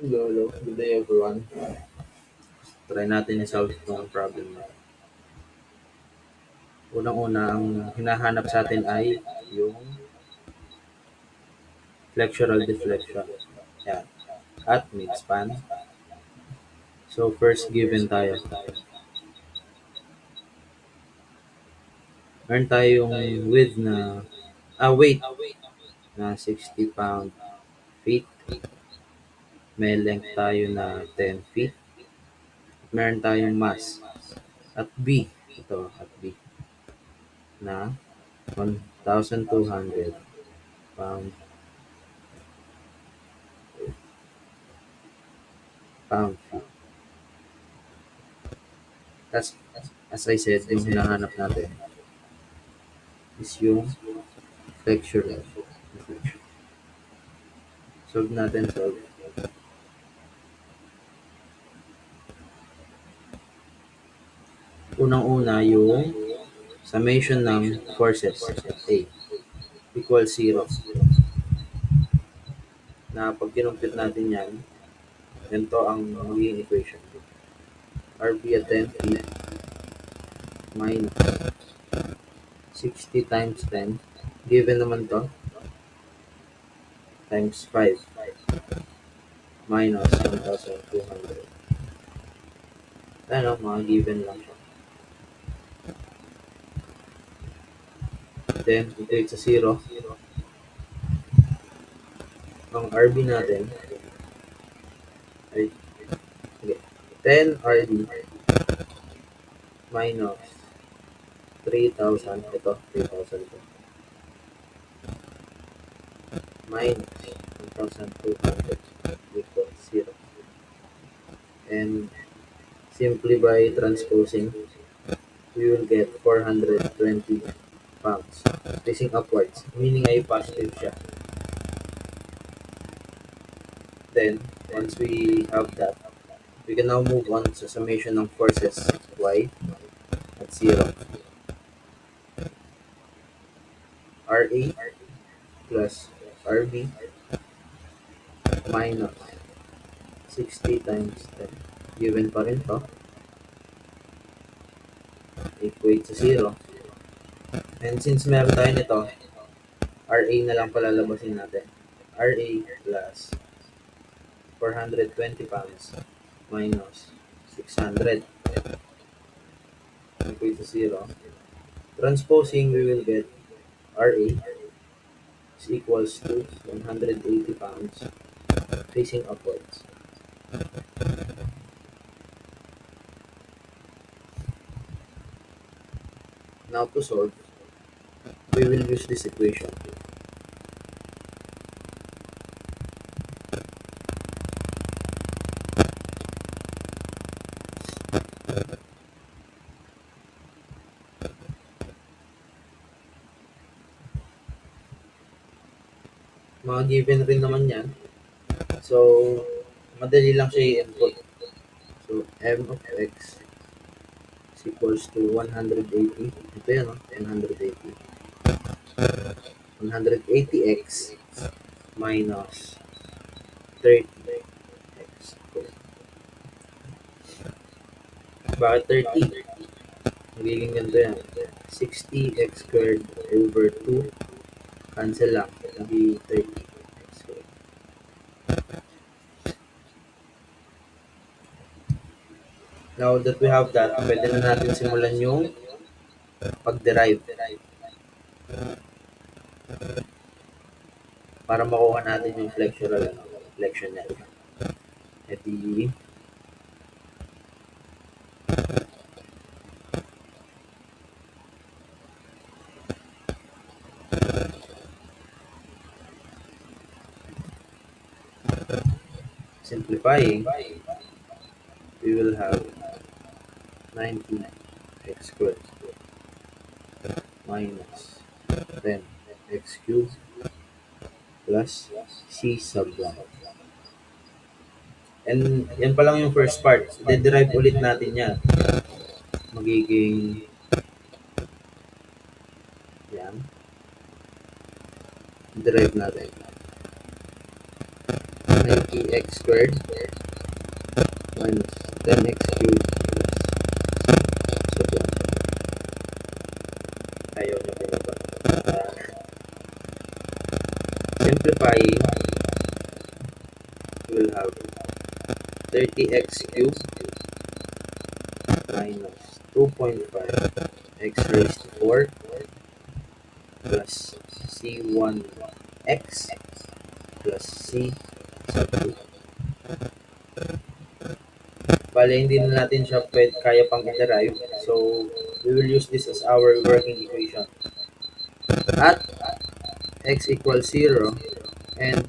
Lolo, good day everyone. Try natin i-solve itong problem na. Unang-una, ang hinahanap sa atin ay yung flexural deflection. Yan. At midspan. So, first given tayo. Meron tayong width na, weight na 60 pound feet. May length tayo na 10 feet. Meron tayong mass. At B, ito, at B, na 1,200 pound, feet. As I said, yung hinahanap natin is yung flexural deflection. Solve natin, solve. Unang-una yung summation ng forces A equals 0. Na pag kinumpit natin yan, ganito ang magiging equation. RB at 10 feet minus 60 times 10, given naman to, times 5 minus 1,200. Ano, mga given lang siya. Then, equate sa 0. Ang RB natin ay okay, 10 RB minus 3,000. Ito, 3,000 ito. Minus 1,200 equals 0. And simply by transposing, we will get 420 pounds facing upwards, meaning ay positive siya. Then, once we have that, we can now move on sa summation ng forces y at 0. RA plus RB minus 60 times 10. Given pa rin to. Equate sa 0. And since meron tayo nito, RA na lang palalabasin natin. RA plus 420 pounds minus 600. Equate to 0. Transposing, we will get RA is equals to 180 pounds facing upwards. Now to solve, we will use this equation. Mga given rin naman yan. So, madali lang siya i-input. So, m of x is equals to 180. Ito yan, 180. 180x minus 30x. Bakit 30? Magiging ganito yan. 60x squared over 2. Cancel lang. Nagi 30x squared. Now that we have that, pwede na natin simulan yung pag-derive para makuha natin yung flexural flexion niya. E di, simplifying, we will have 90x squared minus 10x cubed plus c sub 1. And yan pa lang yung first part. De-derive ulit natin yan. Magiging yan. Derive natin. 90 30x squared minus 10x cubed plus so 1. Ayaw na pinaba. Simplifying, we'll have 30x cubed minus 2.5 x raised to 4 plus c1x plus c sub 2. Bale, hindi na natin siya kaya pang i-derive. So, we will use this as our working equation. At x equals 0 and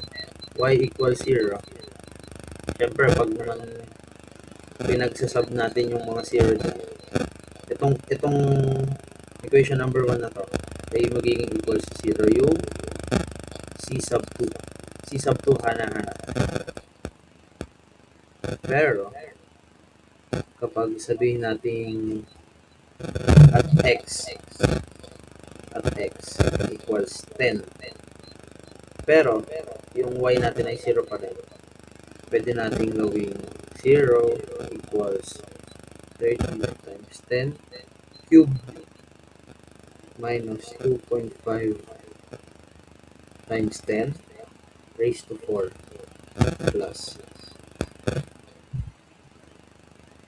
y equals 0, syempre, pag naman pinagsasub natin yung mga 0 dyan, itong equation number 1 na to, ay magiging equals 0 yung c sub 2. C sub 2 hana-hana. Pero, kapag sabihin natin at x equals 10, pero yung y natin ay 0 pa rin, pwede natin gawing 0 equals 30 times 10 cube minus 2.5 times 10 raised to 4 plus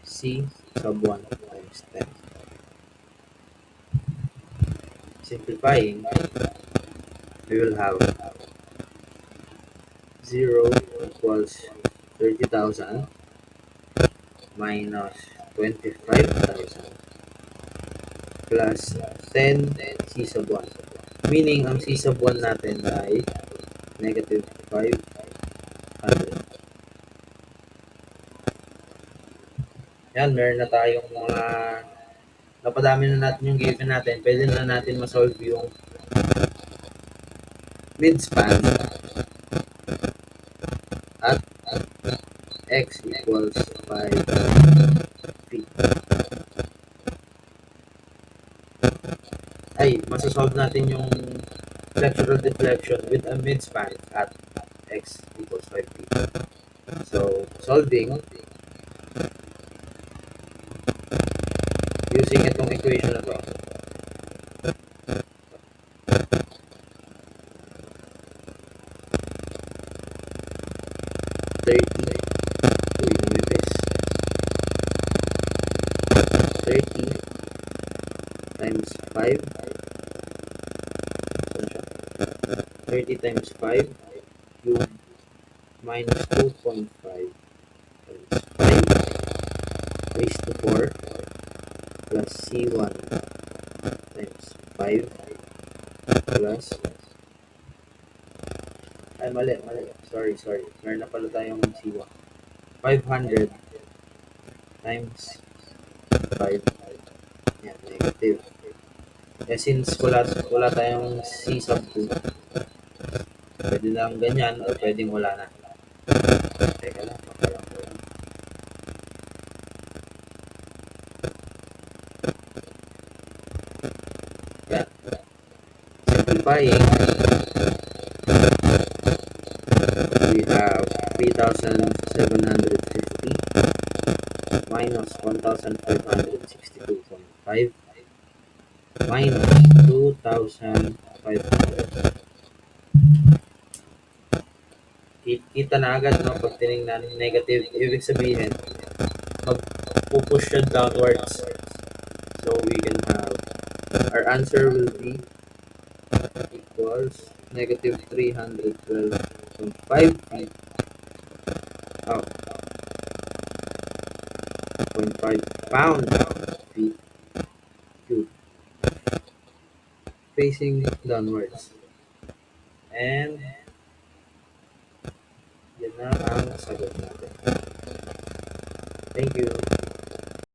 c sub 1 times 10. Simplifying, we will have 0 equals 30,000 minus 25,000 plus 10 c sub 1. Meaning, ang c sub 1 natin ay negative 500. Yan, meron na tayong mga napadami na natin yung given natin. Pwede na natin ma-solve yung midspan at x equals 5 feet. Ay, masasolve natin yung flexural deflection with a midspan at x equals 5 feet. So, solving using itong equation na to, times 5 30 times 5 cube minus 2.5 times 5 raised to 4 plus c1 times 5 plus ay mali sorry meron na pala tayong c1 500 times 5 yan, negative. Since wala tayong c sub 2, pwede lang ganyan o pwedeng wala na. Teka lang, makalang ko lang. Yan. Simplifying, we have 3,750 minus 1,562.5 minus 2,500. Kita na agad, no, pag tinignan negative, ibig sabihin magpupush siya downwards. So we can have our answer will be equals negative 312.5 feet. Oh, 0.5 pound feet cube facing downwards. And yan na ang sagot natin. Thank you.